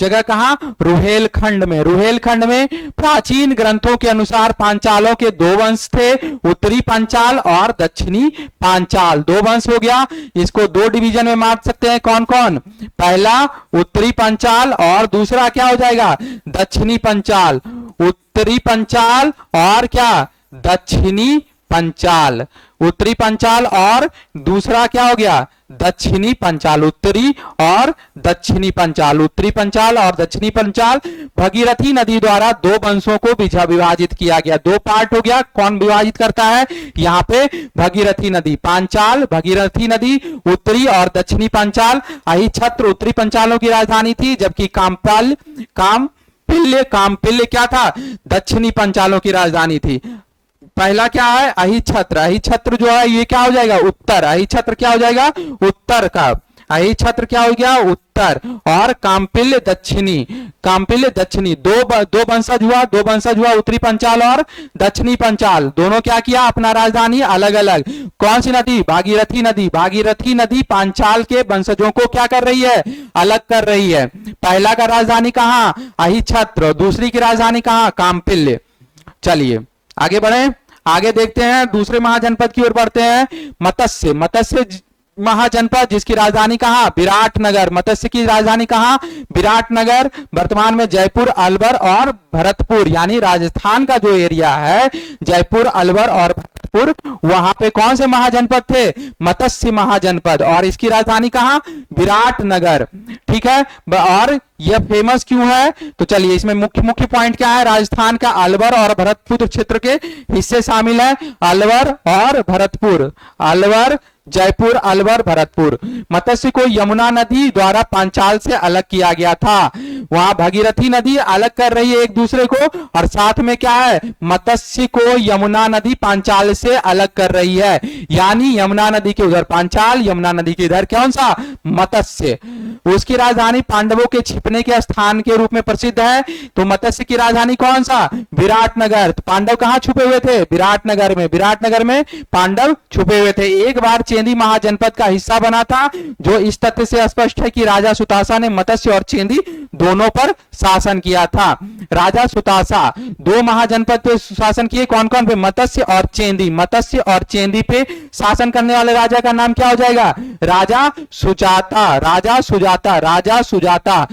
जगह कहां, रुहेलखंड में, रुहेलखंड में। प्राचीन ग्रंथों के अनुसार पांचालों के दो वंश थे, उत्तरी पांचाल और दक्षिणी पांचाल, दो वंश हो गया। इसको दो डिवीजन में बांट सकते हैं, कौन कौन, पहला उत्तरी पांचाल और दूसरा क्या हो जाएगा, दक्षिणी पंचाल। उत्तरी पंचाल और क्या, दक्षिणी पंचाल, उत्तरी पंचाल और दूसरा क्या हो गया, दक्षिणी पंचाल। उत्तरी और दक्षिणी पंचाल, उत्तरी पंचाल और दक्षिणी पंचाल। भगीरथी नदी द्वारा दो वंशों को विभाजित किया गया, दो पार्ट हो गया। कौन विभाजित करता है, यहाँ पे भगीरथी नदी, पांचाल, भगीरथी नदी, उत्तरी और दक्षिणी पंचाल। अहिछत्र उत्तरी पंचालों की राजधानी थी, जबकि काम्पिल्य क्या था, दक्षिणी पंचालों की राजधानी थी। पहला क्या है, अहिछत्र, अहिछत्र जो है ये क्या हो जाएगा, उत्तर, अहिछत्र क्या हो जाएगा, उत्तर का, अहिछत्र क्या हो गया, उत्तर। और काम्पिल्य दक्षिणी, काम्पिल्य दक्षिणी। दो वंशज हुआ, दो वंशज हुआ, उत्तरी पंचाल और दक्षिणी पंचाल। दोनों क्या किया, अपना राजधानी अलग अलग। कौन सी नदी, भागीरथी नदी, भागीरथी नदी पांचाल के वंशजों को क्या कर रही है, अलग कर रही है। पहला का राजधानी कहां, अहिछत्र, दूसरी की राजधानी कहां, काम्पिल्य। चलिए आगे बढ़े, आगे देखते हैं, दूसरे महाजनपद की ओर बढ़ते हैं। मत्स्य, मत्स्य महाजनपद जिसकी राजधानी कहां, विराटनगर। मत्स्य की राजधानी कहां, विराटनगर। वर्तमान में जयपुर, अलवर और भरतपुर, यानी राजस्थान का जो एरिया है जयपुर, अलवर और भरतपुर, वहां पे कौन से महाजनपद थे, मत्स्य महाजनपद। और इसकी राजधानी कहां, विराटनगर। ठीक है, और यह फेमस क्यों है, तो चलिए इसमें मुख्य मुख्य पॉइंट क्या है, राजस्थान का अलवर और भरतपुर क्षेत्र के हिस्से शामिल है। अलवर और भरतपुर, अलवर, जयपुर, अलवर, भरतपुर। मत्स्य को यमुना नदी द्वारा पांचाल से अलग किया गया था। वहां भगीरथी नदी अलग कर रही है एक दूसरे को, और साथ में क्या है, मत्स्य को यमुना नदी पांचाल से अलग कर रही है। यानी यमुना नदी के उधर पांचाल, यमुना नदी के इधर कौन सा, मत्स्य। उसकी राजधानी पांडवों के छिपने के स्थान के रूप में प्रसिद्ध है। तो मत्स्य की राजधानी कौन सा, विराटनगर। तो पांडव कहां छुपे हुए थे, विराटनगर में। विराटनगर में पांडव छुपे हुए थे। एक बार चेंदी महाजनपद का हिस्सा बना था, जो इस तथ्य से स्पष्ट है कि राजा सुतासा ने मत्स्य और चेंदी दोनों पर शासन किया था। राजा सुतासा 2 महाजनपद पे शासन किए, कौन कौन पे, मत्स्य और चेंदी। मत्स्य और चेंदी पे शासन करने वाले राजा का नाम क्या हो जाएगा, राजा सुजाता। राजा सुजाता, राजा सुजाता।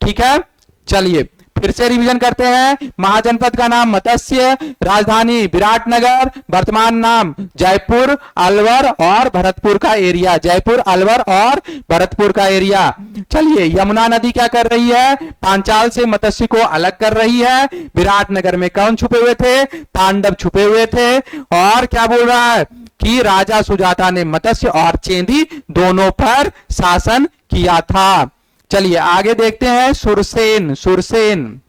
ठीक है, चलिए फिर से रिवीजन करते हैं। महाजनपद का नाम मत्स्य, राजधानी विराटनगर, वर्तमान नाम जयपुर, अलवर और भरतपुर का एरिया। जयपुर, अलवर और भरतपुर का एरिया। चलिए, यमुना नदी क्या कर रही है, पांचाल से मत्स्य को अलग कर रही है। विराटनगर में कौन छुपे हुए थे, पांडव छुपे हुए थे। और क्या बोल रहा है कि राजा सुजाता ने मत्स्य और चेंदी दोनों पर शासन किया था। चलिए आगे देखते हैं, सुरसेन। सुरसेन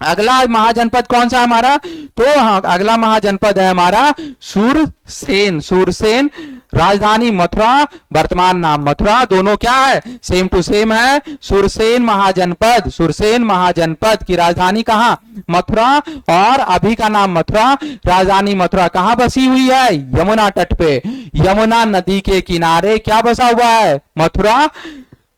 अगला महाजनपद कौन सा हमारा, तो अगला महाजनपद है हमारा सुरसेन। सुरसेन, राजधानी मथुरा, वर्तमान नाम मथुरा, दोनों क्या है, सेम टू सेम है। सुरसेन महाजनपद, सुरसेन महाजनपद की राजधानी कहां, मथुरा, और अभी का नाम मथुरा। राजधानी मथुरा कहां बसी हुई है, यमुना तट पे, यमुना नदी के किनारे क्या बसा हुआ है, मथुरा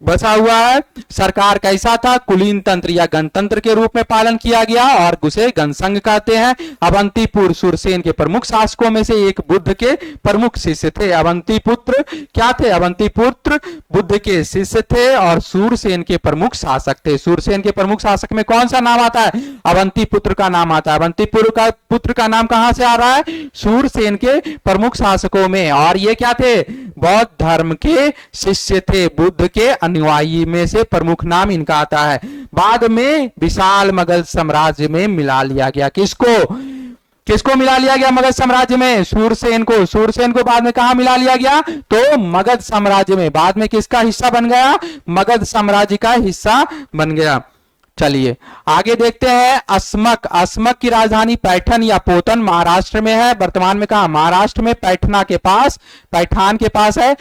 बसा हुआ है। सरकार कैसा था, कुलीन तंत्र या गणतंत्र के रूप में पालन किया गया, और उसे गणसंघ कहते हैं। अवंतीपुर सुरसेन के प्रमुख शासकों में से एक बुद्ध के प्रमुख शिष्य थे। अवंतीपुत्र क्या थे, अवंतीपुत्र बुद्ध के शिष्य थे और सूरसेन के प्रमुख शासक थे। सूरसेन के प्रमुख शासक में कौन सा नाम आता है, अवंतीपुत्र का नाम आता है। अवंतीपुत्र का पुत्र का नाम कहां से आ रहा है, सूरसेन के प्रमुख शासकों में। और ये क्या थे, बौद्ध धर्म के शिष्य थे, बुद्ध के अनुयायी में से प्रमुख नाम इनका आता है। बाद में विशाल मगध साम्राज्य में मिला लिया गया। किसको, किसको मिला लिया गया मगध साम्राज्य में, सूरसेन को। सूरसेन को बाद में कहां मिला लिया गया, तो मगध साम्राज्य में। बाद में किसका हिस्सा बन गया, मगध साम्राज्य का हिस्सा बन गया। चलिए आगे देखते हैं, अस्मक। अस्मक की राजधानी पैठन या पोतन महाराष्ट्र में है। वर्तमान में कहा, महाराष्ट्र में पैठना के पास, पैठान के पास है।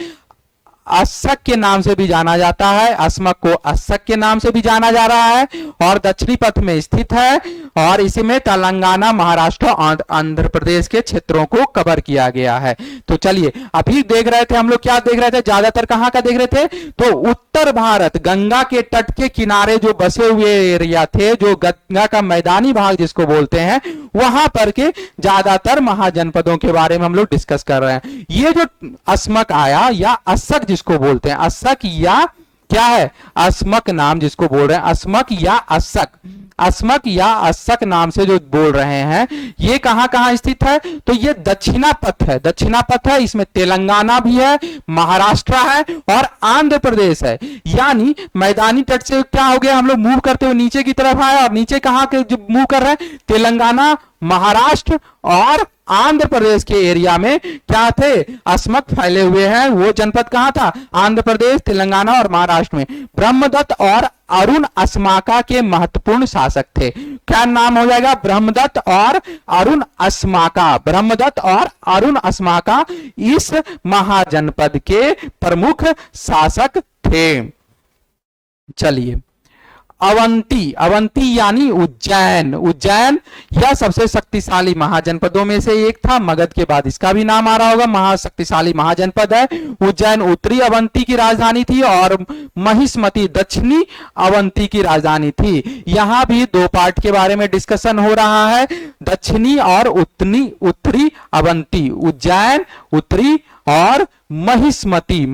अस्सक के नाम से भी जाना जाता है, अस्मक को अस्सक के नाम से भी जाना जा रहा है, और दक्षिणी पथ में स्थित है। और इसी में तेलंगाना, महाराष्ट्र और आंध्र प्रदेश के क्षेत्रों को कवर किया गया है। तो चलिए अभी देख रहे थे हम लोग, क्या देख रहे थे, ज्यादातर कहां का देख रहे थे, तो उत्तर भारत, गंगा के तट के किनारे जो बसे हुए एरिया थे, जो गंगा का मैदानी भाग जिसको बोलते हैं, वहां पर के ज्यादातर महाजनपदों के बारे में हम लोग डिस्कस कर रहे हैं। ये जो अस्मक आया या अस्सक जिसको बोलते हैं, अस्सक या क्या है, अस्मक नाम जिसको बोल रहे हैं, अस्मक या अस्सक, अस्मक या अस्सक नाम से जो बोल रहे हैं, ये कहां कहां स्थित है, तो ये दक्षिणापथ है। दक्षिणापथ है, इसमें तेलंगाना भी है, महाराष्ट्र है और आंध्र प्रदेश है। यानी मैदानी तट से क्या हो गया, हम लोग मूव करते हुए नीचे की तरफ आए, और नीचे कहां के जो मूव कर रहे हैं, तेलंगाना, महाराष्ट्र और आंध्र प्रदेश के एरिया में क्या थे, अस्मक फैले हुए हैं। वो जनपद कहां था, आंध्र प्रदेश, तेलंगाना और महाराष्ट्र में। ब्रह्मदत्त और अरुण अस्माका के महत्वपूर्ण शासक थे। क्या नाम हो जाएगा, ब्रह्मदत्त और अरुण अस्माका। ब्रह्मदत्त और अरुण अस्माका इस महाजनपद के प्रमुख शासक थे। चलिए अवंती, अवंती यानी उज्जैन। उज्जैन यह सबसे शक्तिशाली महाजनपदों में से एक था। मगध के बाद इसका भी नाम आ रहा होगा, महाशक्तिशाली महाजनपद है उज्जैन। उत्तरी अवंती की राजधानी थी और महिष्मती दक्षिणी अवंती की राजधानी थी। यहां भी 2 पार्ट के बारे में डिस्कशन हो रहा है, दक्षिणी और उत्तरी अवंती। उज्जैन उत्तरी और महिष्मती,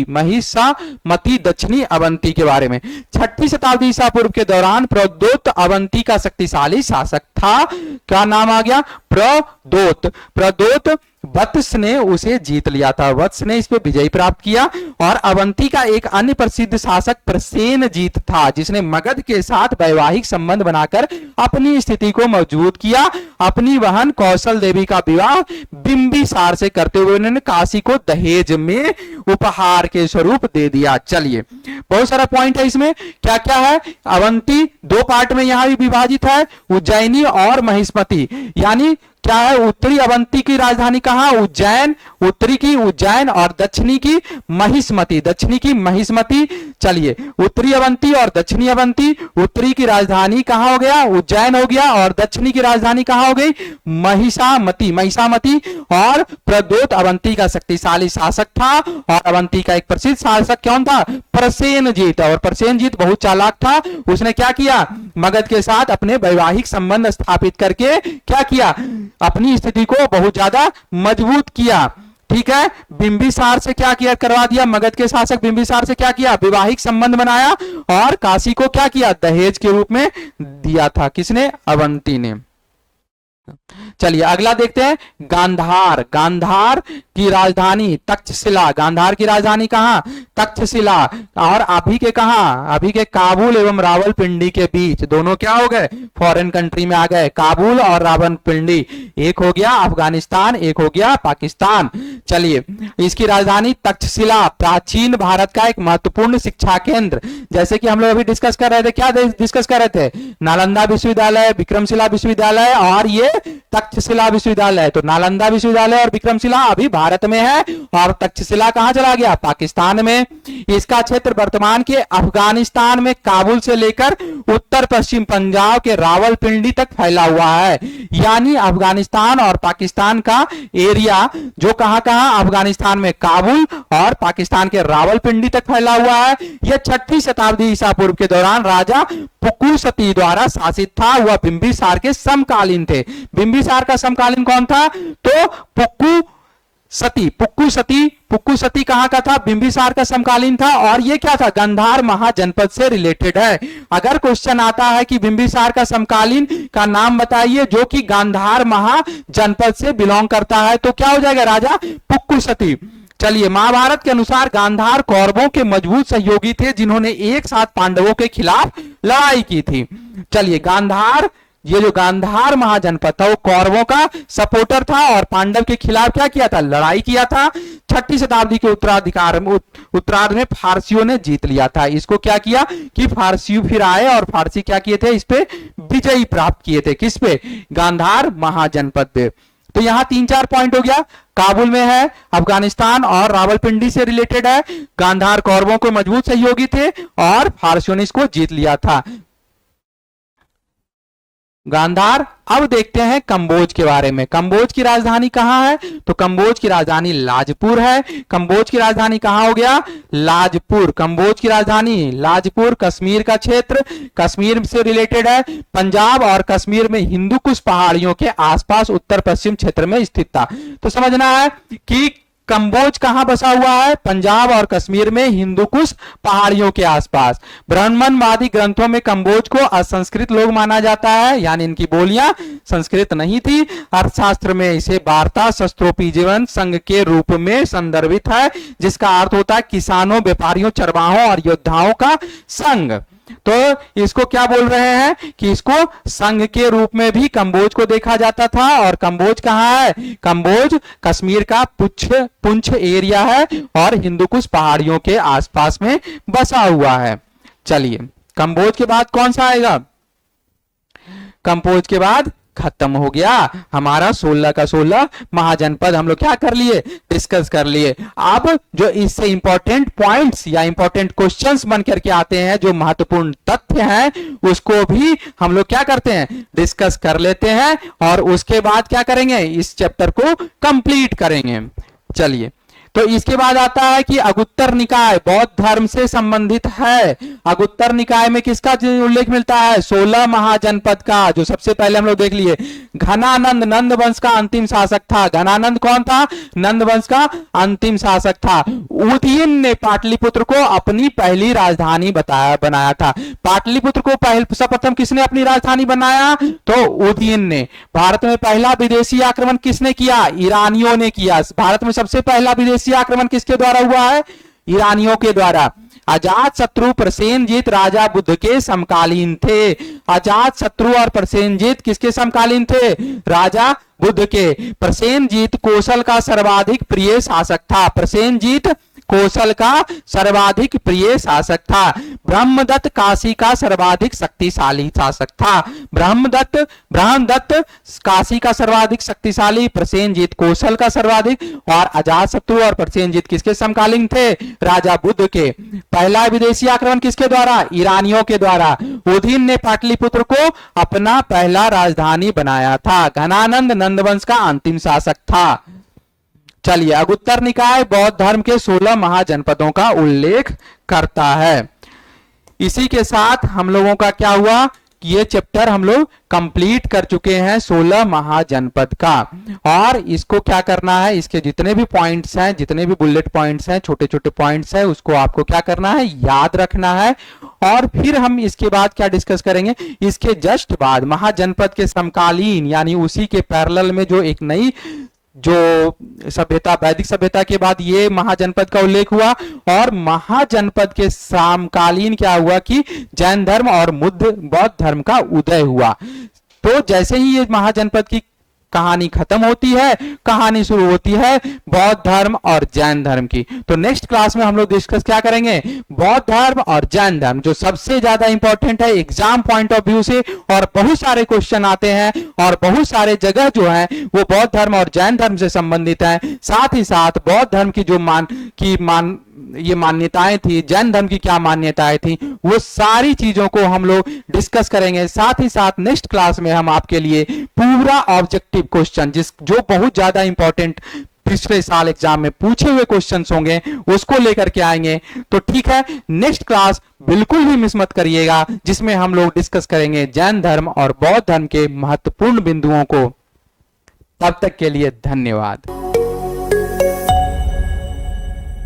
महिषामती दक्षिणी अवंती के बारे में। 6वीं शताब्दी ईसा पूर्व के दौरान प्रद्योत अवंती का शक्तिशाली शासक था। क्या नाम आ गया, प्रद्योत। प्रद्योत वत्स ने उसे जीत लिया था, वत्स ने इस पे विजय प्राप्त किया। और अवंती का एक अन्य प्रसिद्ध शासक प्रसेनजीत था, जिसने मगध के साथ वैवाहिक संबंध बनाकर अपनी स्थिति को मजबूत किया। अपनी बहन कौशल देवी का विवाह बिंबिसार से करते हुए उन्होंने काशी काशी को दहेज में उपहार के स्वरूप दे दिया। चलिए, बहुत सारा पॉइंट है इसमें, क्या क्या है। अवंती दो पार्ट में यहां भी विभाजित है, उज्जैनी और महिष्मती। यानी क्या है, उत्तरी अवंती की राजधानी कहां, उज्जैन, उत्तरी की उज्जैन और दक्षिणी की महिष्मती, दक्षिणी की महिष्मती। चलिए, उत्तरी अवंती और दक्षिणी अवंती, उत्तरी की राजधानी कहां हो गया, उज्जैन हो गया, और दक्षिणी की राजधानी कहां हो गई, महिषामती, महिषामती। और प्रद्योत अवंती का शक्तिशाली शासक था, और अवंती का एक प्रसिद्ध शासक कौन था, प्रसेनजीत। और प्रसेनजीत बहुत चालाक था, उसने क्या किया, मगध के साथ अपने वैवाहिक संबंध स्थापित करके क्या किया, अपनी स्थिति को बहुत ज्यादा मजबूत किया। ठीक है, बिंबिसार से क्या किया, करवा दिया, मगध के शासक बिंबिसार से क्या किया, विवाहिक संबंध बनाया, और काशी को क्या किया, दहेज के रूप में दिया था। किसने, अवंती ने। चलिए अगला देखते हैं, गांधार। गांधार की राजधानी तक्षशिला, गांधार की राजधानी कहां, तक्षशिला। और अभी के कहां, अभी के काबुल एवं रावलपिंडी के बीच, दोनों क्या हो गए, फॉरेन कंट्री में आ गए, काबुल और रावलपिंडी। एक हो गया अफगानिस्तान, एक हो गया पाकिस्तान। चलिए, इसकी राजधानी तक्षशिला प्राचीन भारत का एक महत्वपूर्ण शिक्षा केंद्र, जैसे कि हम लोग अभी डिस्कस कर रहे थे, क्या डिस्कस कर रहे थे, नालंदा विश्वविद्यालय, विक्रमशिला विश्वविद्यालय और ये तक्षशिला विश्वविद्यालय। तो नालंदा विश्वविद्यालय और विक्रमशिला अभी भारत में है, और तक्षशिला कहां चला गया, पाकिस्तान में। इसका क्षेत्र वर्तमान के अफगानिस्तान में काबुल से लेकर उत्तर पश्चिम पंजाब के रावलपिंडी तक फैला हुआ है। यानी अफगानिस्तान और पाकिस्तान का एरिया जो कहां कहां, अफगानिस्तान में काबुल और पाकिस्तान के रावलपिंडी तक फैला हुआ है। यह 6वीं शताब्दी ईसा पूर्व के दौरान राजा पुकुसती द्वारा शासित था। वह बिंबिसार के समकालीन थे। बिंबिसार का समकालीन कौन था, तो पुकुसती। पुकुसती कहां का था, बिंबिसार का समकालीन था। और ये क्या था, गांधार महाजनपद से रिलेटेड है। अगर क्वेश्चन आता है कि बिंबिसार का समकालीन का नाम बताइए जो कि गांधार महाजनपद से बिलोंग करता है, तो क्या हो जाएगा, राजा पुकुसती। चलिए, महाभारत के अनुसार गांधार कौरवों के मजबूत सहयोगी थे, जिन्होंने एक साथ पांडवों के खिलाफ लड़ाई की थी। चलिए, गांधार, ये जो गांधार महाजनपद था वो कौरवों का सपोर्टर था और पांडव के खिलाफ क्या किया था, लड़ाई किया था। 6वीं शताब्दी के उत्तरार्ध में फारसियों ने जीत लिया था। इसको क्या किया कि फारसी फिर आए और फारसी क्या किए थे, इस पे विजयी प्राप्त किए थे। किस पे, गांधार महाजनपद पे। तो यहां 3-4 पॉइंट हो गया, काबुल में है, अफगानिस्तान और रावलपिंडी से रिलेटेड है, गांधार कौरवों को मजबूत सहयोगी थे और फारसियों ने इसको जीत लिया था, गांधार। अब देखते हैं कंबोज के बारे में। कंबोज की राजधानी कहां है, तो कंबोज की राजधानी लाजपुर है। कंबोज की राजधानी कहां हो गया, लाजपुर। कंबोज की राजधानी लाजपुर, कश्मीर का क्षेत्र, कश्मीर से रिलेटेड है, पंजाब और कश्मीर में हिंदुकुश पहाड़ियों के आसपास उत्तर पश्चिम क्षेत्र में स्थित था। तो समझना है कि कंबोज कहां बसा हुआ है, पंजाब और कश्मीर में हिंदुकुश पहाड़ियों के आसपास। ब्राह्मणवादी ग्रंथों में कंबोज को असंस्कृत लोग माना जाता है, यानी इनकी बोलियां संस्कृत नहीं थी। अर्थशास्त्र में इसे वार्ता शस्त्रोपजीवन संघ के रूप में संदर्भित है, जिसका अर्थ होता है किसानों, व्यापारियों, चरवाहों और योद्धाओं का संघ। तो इसको क्या बोल रहे हैं कि इसको संघ के रूप में भी कंबोज को देखा जाता था। और कंबोज कहां है, कंबोज कश्मीर का पुंछ एरिया है और हिंदुकुश पहाड़ियों के आसपास में बसा हुआ है। चलिए, कंबोज के बाद कौन सा आएगा, कंबोज के बाद खत्म हो गया हमारा 16 का 16 महाजनपद, हम लोग क्या कर लिए, डिस्कस कर लिए। अब जो इससे इंपॉर्टेंट पॉइंट्स या इंपॉर्टेंट क्वेश्चंस बन करके आते हैं, जो महत्वपूर्ण तथ्य हैं, उसको भी हम लोग क्या करते हैं, डिस्कस कर लेते हैं और उसके बाद क्या करेंगे, इस चैप्टर को कंप्लीट करेंगे। चलिए, तो इसके बाद आता है कि अगुत्तर निकाय बौद्ध धर्म से संबंधित है। अगुत्तर निकाय में किसका उल्लेख मिलता है, 16 महाजनपद का, जो सबसे पहले हम लोग देख लिए। घनानंद नंद वंश का अंतिम शासक था। घनानंद कौन था, नंद वंश का अंतिम शासक था। उदयन ने पाटलिपुत्र को अपनी पहली राजधानी बनाया था। पाटलिपुत्र को सर्वप्रथम किसने अपनी राजधानी बनाया, तो उदयन ने। भारत में पहला विदेशी आक्रमण किसने किया, ईरानियों ने किया। भारत में सबसे पहला विदेशी आक्रमण किसके द्वारा हुआ है, ईरानियों के द्वारा। अजात शत्रु प्रसेनजीत राजा बुद्ध के समकालीन थे। अजात शत्रु और प्रसेनजीत किसके समकालीन थे? राजा बुद्ध के। प्रसेनजीत कौशल का सर्वाधिक प्रिय शासक था। प्रसेनजीत कौशल का सर्वाधिक प्रिय शासक था। ब्रह्मदत्त काशी का सर्वाधिक शक्तिशाली शासक था। ब्रह्मदत्त काशी का सर्वाधिक शक्तिशाली, प्रसेनजीत कौशल का सर्वाधिक, और अजातशत्रु और प्रसेनजीत किसके समकालीन थे? राजा बुद्ध के। पहला विदेशी आक्रमण किसके द्वारा? ईरानियों के द्वारा। उदयन ने पाटलिपुत्र को अपना पहला राजधानी बनाया था। घनानंद नंदवंश का अंतिम शासक था। चलिए, अब उत्तर निकाय बौद्ध धर्म के 16 महाजनपदों का उल्लेख करता है। इसी के साथ हम लोगों का क्या हुआ, ये चैप्टर हम लोग कंप्लीट कर चुके हैं 16 महाजनपद का। और इसको क्या करना है, इसके जितने भी पॉइंट्स हैं, जितने भी बुलेट पॉइंट्स हैं, छोटे छोटे पॉइंट्स हैं, उसको आपको क्या करना है, याद रखना है। और फिर हम इसके बाद क्या डिस्कस करेंगे, इसके जस्ट बाद महाजनपद के समकालीन यानी उसी के पैरेलल में जो एक नई जो सभ्यता, वैदिक सभ्यता के बाद ये महाजनपद का उल्लेख हुआ। और महाजनपद के समकालीन क्या हुआ कि जैन धर्म और बौद्ध धर्म का उदय हुआ। तो जैसे ही ये महाजनपद की कहानी खत्म होती है, कहानी शुरू होती है बौद्ध धर्म और जैन धर्म की। तो नेक्स्ट क्लास में हम लोग डिस्कस क्या करेंगे, बौद्ध धर्म और जैन धर्म, जो सबसे ज्यादा इंपॉर्टेंट है एग्जाम पॉइंट ऑफ व्यू से, और बहुत सारे क्वेश्चन आते हैं और बहुत सारे जगह जो है वो बौद्ध धर्म और जैन धर्म से संबंधित है। साथ ही साथ बौद्ध धर्म की जो ये मान्यताएं थी, जैन धर्म की क्या मान्यताएं थी, वो सारी चीजों को हम लोग डिस्कस करेंगे। साथ ही साथ नेक्स्ट क्लास में हम आपके लिए पूरा ऑब्जेक्टिव क्वेश्चन, जो बहुत ज्यादा इंपॉर्टेंट पिछले साल एग्जाम में पूछे हुए क्वेश्चंस होंगे, उसको लेकर के आएंगे। तो ठीक है, नेक्स्ट क्लास बिल्कुल भी मिस मत करिएगा, जिसमें हम लोग डिस्कस करेंगे जैन धर्म और बौद्ध धर्म के महत्वपूर्ण बिंदुओं को। तब तक के लिए धन्यवाद।